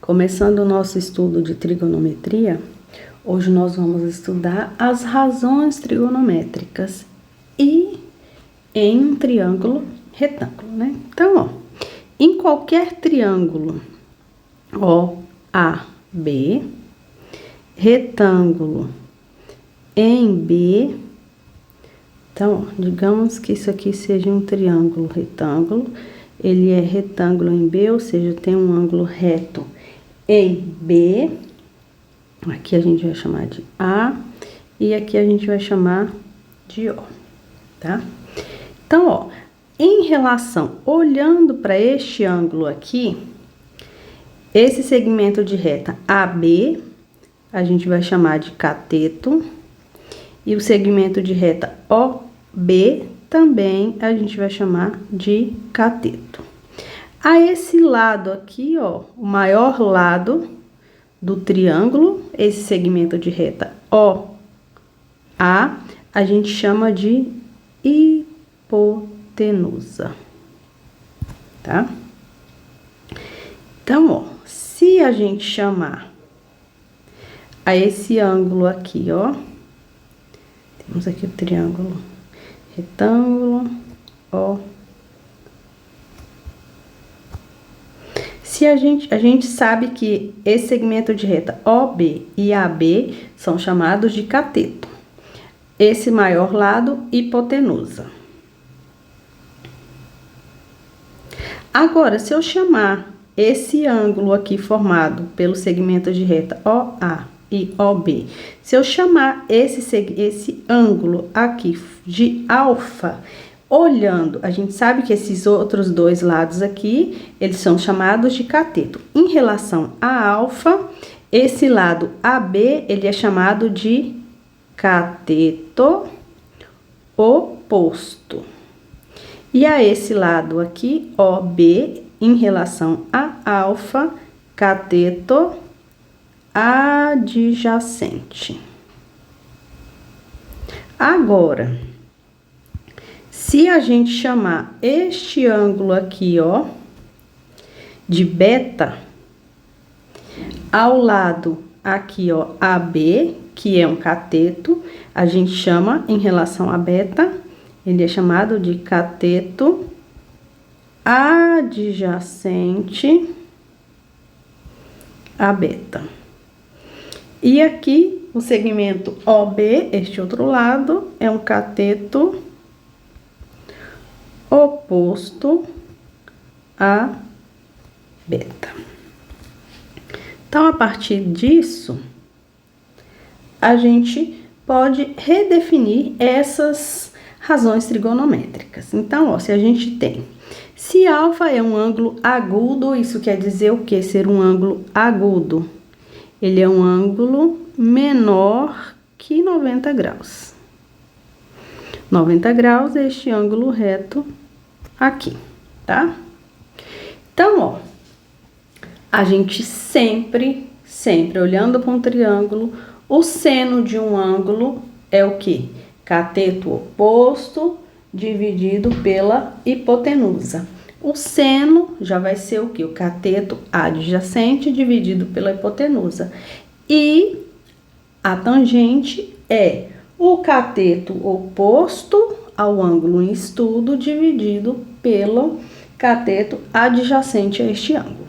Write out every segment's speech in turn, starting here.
Começando o nosso estudo de trigonometria, hoje nós vamos estudar as razões trigonométricas e em um triângulo retângulo, né? Então, ó, em qualquer triângulo OAB, retângulo em B, então, ó, digamos que isso aqui seja um triângulo retângulo, ele é retângulo em B, ou seja, tem um ângulo reto em B, aqui a gente vai chamar de A, e aqui a gente vai chamar de O, tá? Então, ó, em relação, olhando para este ângulo aqui, esse segmento de reta AB, a gente vai chamar de cateto, e o segmento de reta OB também a gente vai chamar de cateto. A esse lado aqui, ó, o maior lado do triângulo, esse segmento de reta OA, a gente chama de hipotenusa, tá? Então, ó, se a gente chamar a esse ângulo aqui, ó, temos aqui o triângulo retângulo, ó. Se a gente sabe que esse segmento de reta OB e AB são chamados de cateto. Esse maior lado, hipotenusa. Agora, se eu chamar esse ângulo aqui formado pelo segmento de reta OA e OB, se eu chamar esse ângulo aqui de alfa, olhando, a gente sabe que esses outros dois lados aqui, eles são chamados de cateto. Em relação a alfa, esse lado AB, ele é chamado de cateto oposto. E a esse lado aqui, OB, em relação a alfa, cateto adjacente. Agora, se a gente chamar este ângulo aqui, ó, de beta, ao lado aqui, ó, AB, que é um cateto, a gente chama, em relação a beta, ele é chamado de cateto adjacente a beta. E aqui, o segmento OB, este outro lado, é um cateto oposto a beta. Então, a partir disso, a gente pode redefinir essas razões trigonométricas. Então, ó, se a gente tem, se alfa é um ângulo agudo, isso quer dizer o que? Ser um ângulo agudo. Ele é um ângulo menor que 90 graus. 90 graus é este ângulo reto aqui, tá? Então, ó, a gente sempre olhando para um triângulo, o seno de um ângulo é o quê? Cateto oposto dividido pela hipotenusa. O seno já vai ser o quê? O cateto adjacente dividido pela hipotenusa. E a tangente é o cateto oposto ao ângulo em estudo dividido pelo cateto adjacente a este ângulo.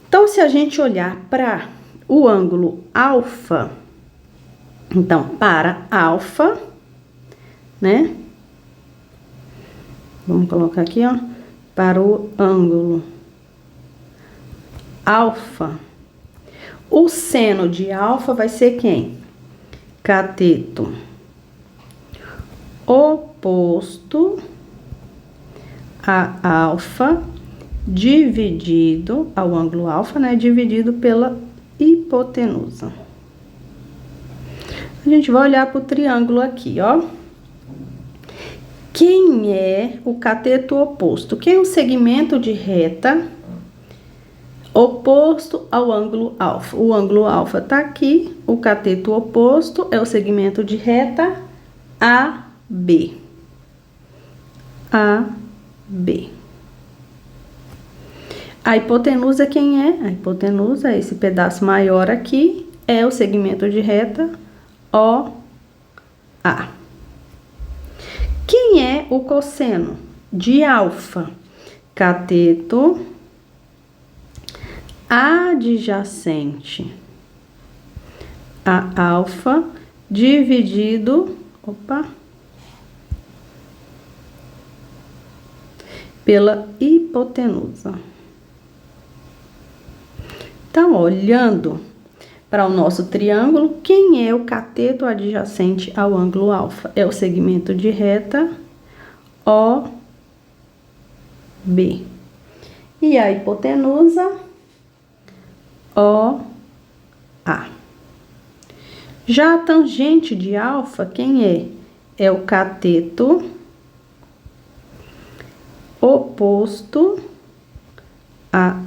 Então, se a gente olhar para o ângulo alfa, então, para alfa, né? Vamos colocar aqui, ó, para o ângulo alfa. O seno de alfa vai ser quem? Cateto oposto a alfa dividido ao ângulo alfa, né? Dividido pela hipotenusa. A gente vai olhar para o triângulo aqui, ó. Quem é o cateto oposto? Quem é o segmento de reta oposto ao ângulo alfa? O ângulo alfa tá aqui, o cateto oposto é o segmento de reta AB. AB. A hipotenusa quem é? A hipotenusa, esse pedaço maior aqui, é o segmento de reta OA. Quem é o cosseno de alfa? Cateto adjacente a alfa dividido, pela hipotenusa. Então, olhando para o nosso triângulo, quem é o cateto adjacente ao ângulo alfa? É o segmento de reta OB. E a hipotenusa OA. Já a tangente de alfa, quem é? É o cateto oposto a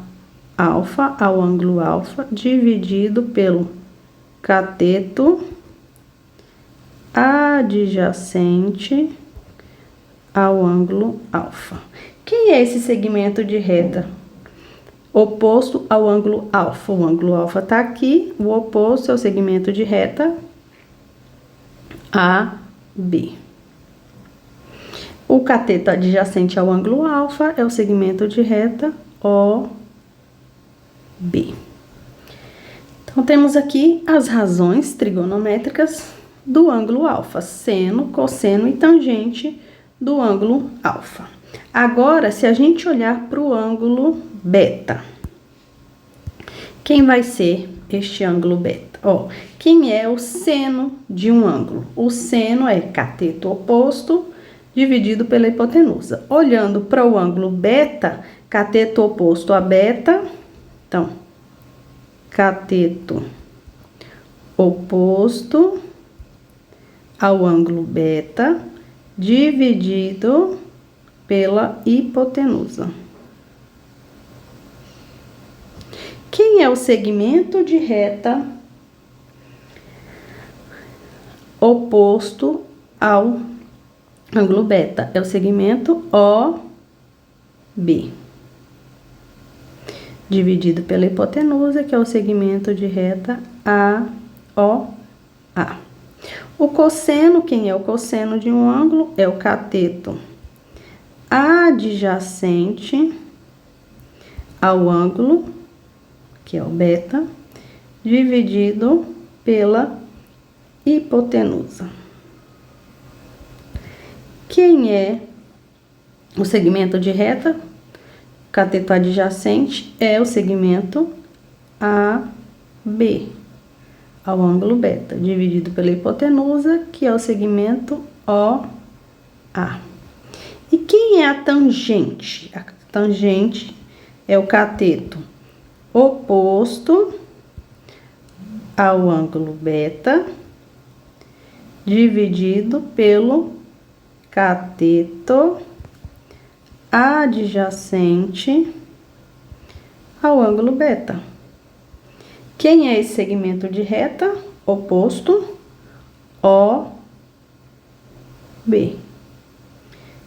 alfa, ao ângulo alfa, dividido pelo cateto adjacente ao ângulo alfa. Quem é esse segmento de reta oposto ao ângulo alfa? O ângulo alfa está aqui, o oposto é o segmento de reta AB. O cateto adjacente ao ângulo alfa é o segmento de reta OB. Então, temos aqui as razões trigonométricas do ângulo alfa: seno, cosseno e tangente do ângulo alfa. Agora, se a gente olhar para o ângulo beta, quem vai ser este ângulo beta? Quem é o seno de um ângulo? O seno é cateto oposto dividido pela hipotenusa. Olhando para o ângulo beta, cateto oposto a beta, então, cateto oposto ao ângulo beta dividido pela hipotenusa. Quem é o segmento de reta oposto ao ângulo beta? É o segmento OB, dividido pela hipotenusa, que é o segmento de reta AOA. O cosseno, quem é o cosseno de um ângulo? É o cateto adjacente ao ângulo, que é o beta, dividido pela hipotenusa. Quem é o segmento de reta? Cateto adjacente é o segmento AB, ao ângulo beta, dividido pela hipotenusa, que é o segmento OA. E quem é a tangente? A tangente é o cateto oposto ao ângulo beta, dividido pelo cateto adjacente ao ângulo beta. Quem é esse segmento de reta oposto? OB,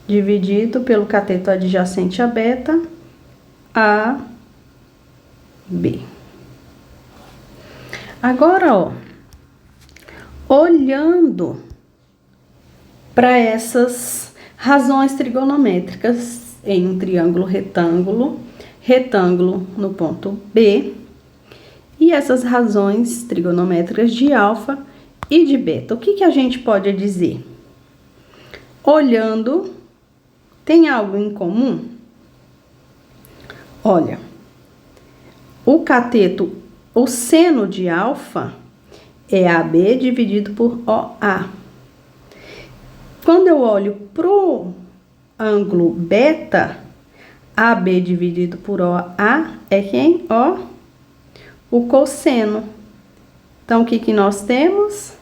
dividido pelo cateto adjacente a beta, AB. Agora, olhando para essas razões trigonométricas em um triângulo retângulo, retângulo no ponto B, e essas razões trigonométricas de alfa e de beta, o que a gente pode dizer? Olhando, tem algo em comum? Olha, o cateto, o seno de alfa é AB dividido por OA. Quando eu olho para o ângulo beta, AB dividido por OA é quem? O cosseno. Então, o que nós temos?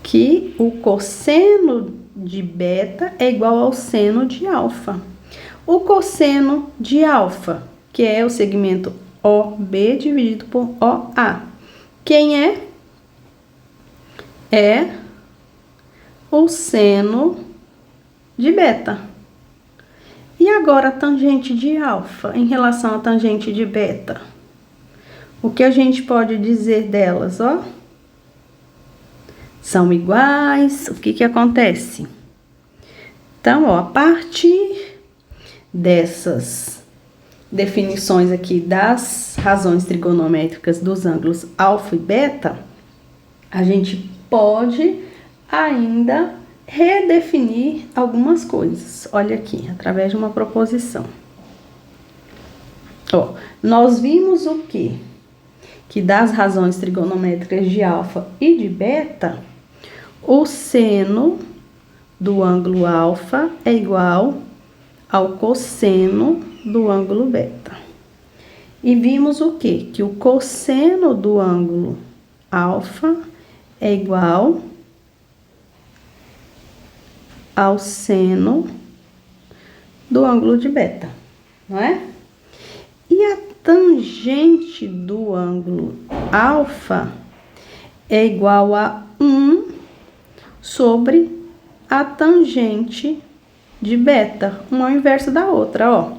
Que o cosseno de beta é igual ao seno de alfa. O cosseno de alfa, que é o segmento OB dividido por OA. Quem é? É o seno de beta. E agora a tangente de alfa em relação à tangente de beta? O que a gente pode dizer delas, ó? São iguais. O que que acontece? Então, ó, a partir dessas definições aqui das razões trigonométricas dos ângulos alfa e beta, a gente pode ainda redefinir algumas coisas. Olha aqui, através de uma proposição. Ó, nós vimos o quê? Que das razões trigonométricas de alfa e de beta, o seno do ângulo alfa é igual ao cosseno do ângulo beta. E vimos o quê? Que o cosseno do ângulo alfa é igual ao seno do ângulo de beta, não é? E a tangente do ângulo alfa é igual a 1 sobre a tangente de beta, uma ao inverso da outra, ó.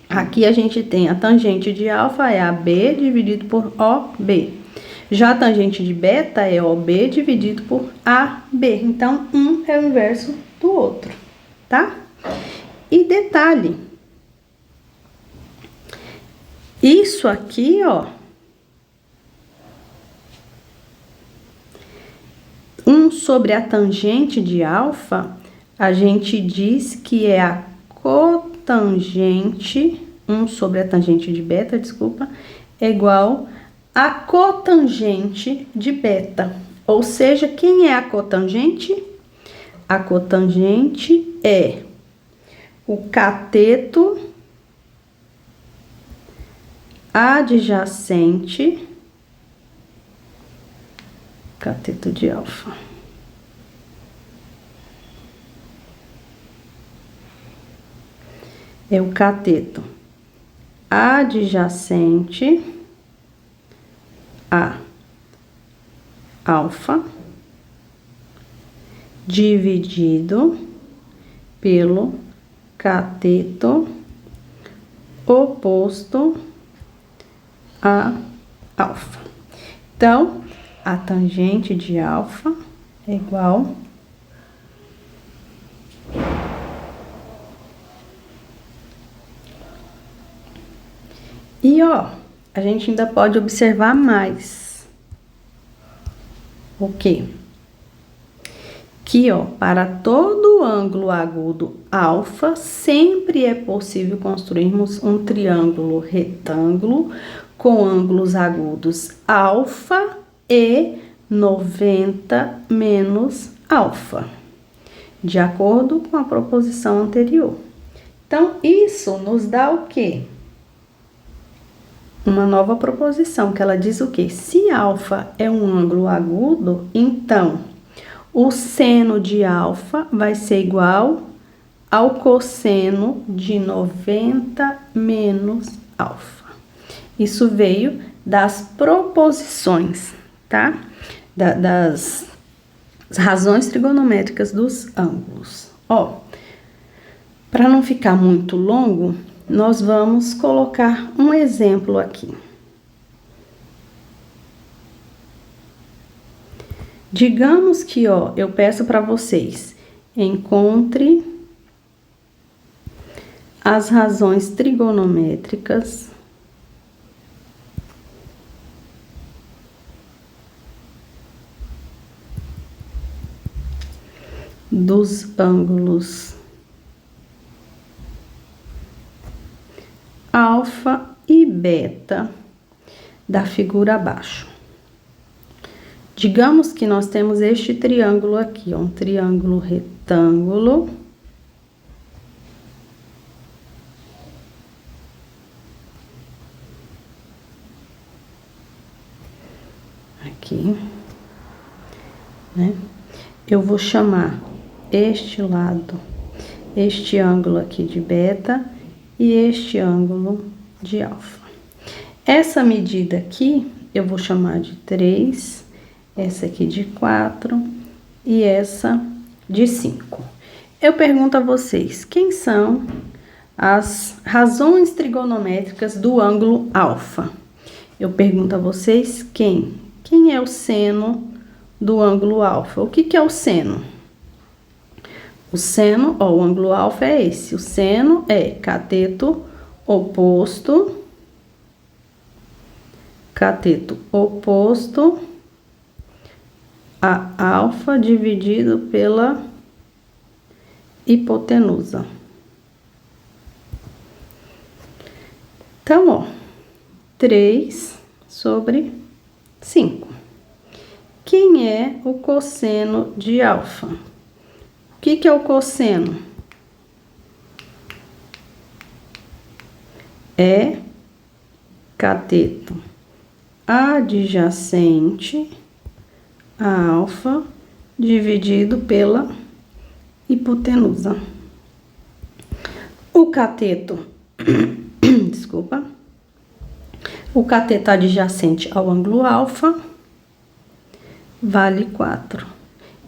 Aqui a gente tem a tangente de alfa é AB dividido por OB. Já a tangente de beta é OB dividido por AB. Então, um é o inverso do outro, tá? E detalhe, isso aqui, ó, 1 sobre a tangente de alfa, a gente diz que é a cotangente, 1 sobre a tangente de beta, desculpa, é igual a cotangente de beta. Ou seja, quem é a cotangente? A cotangente é o cateto adjacente, cateto de alfa. É o cateto adjacente a alfa dividido pelo cateto oposto a alfa. Então, a tangente de alfa é igual e ó, a gente ainda pode observar mais. O quê? Que, ó, para todo ângulo agudo alfa, sempre é possível construirmos um triângulo retângulo com ângulos agudos alfa e 90 menos alfa, de acordo com a proposição anterior. Então, isso nos dá o quê? Uma nova proposição, que ela diz o quê? Se alfa é um ângulo agudo, então o seno de alfa vai ser igual ao cosseno de 90 menos alfa. Isso veio das proposições, tá? Das razões trigonométricas dos ângulos. Ó, para não ficar muito longo, nós vamos colocar um exemplo aqui. Digamos que, ó, eu peço para vocês, encontre as razões trigonométricas dos ângulos alfa e beta da figura abaixo. Digamos que nós temos este triângulo aqui, ó, um triângulo retângulo. Aqui, né? Eu vou chamar este lado, este ângulo aqui de beta e este ângulo de alfa. Essa medida aqui, eu vou chamar de 3, essa aqui de 4 e essa de 5. Eu pergunto a vocês, quem são as razões trigonométricas do ângulo alfa. Eu pergunto a vocês quem? Quem é o seno do ângulo alfa? O que é o seno? O seno, ó, o ângulo alfa é esse. O seno é cateto oposto a alfa dividido pela hipotenusa. Então, ó, 3 sobre 5. Quem é o cosseno de alfa? O que é o cosseno? É cateto adjacente a alfa dividido pela hipotenusa. O cateto, desculpa, o cateto adjacente ao ângulo alfa vale 4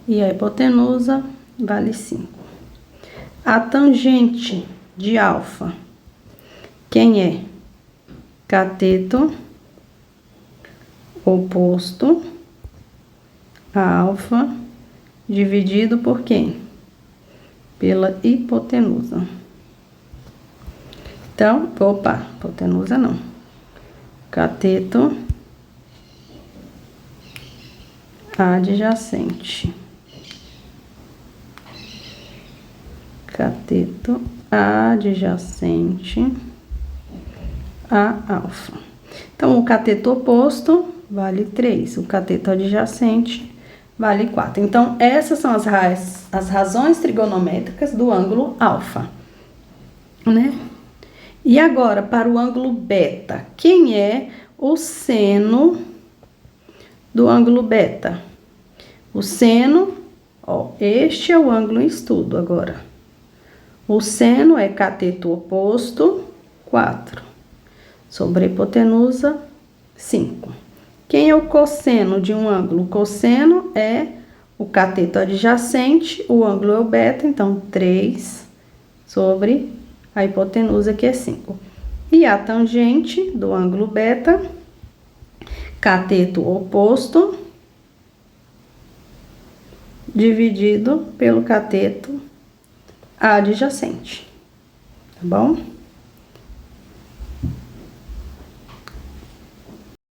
e a hipotenusa vale 5. A tangente de alfa, quem é? Cateto oposto a alfa dividido por quem? Pela hipotenusa. Então, opa, hipotenusa não. Cateto adjacente. Cateto adjacente a alfa. Então, o cateto oposto vale 3, o cateto adjacente vale 4. Então, essas são as razões trigonométricas do ângulo alfa, né? E agora, para o ângulo beta, quem é o seno do ângulo beta? O seno, ó, este é o ângulo em estudo agora. O seno é cateto oposto, 4, sobre a hipotenusa, 5. Quem é o cosseno de um ângulo? O cosseno é o cateto adjacente, o ângulo é o beta, então 3 sobre a hipotenusa, que é 5. E a tangente do ângulo beta, cateto oposto, dividido pelo cateto adjacente, tá bom?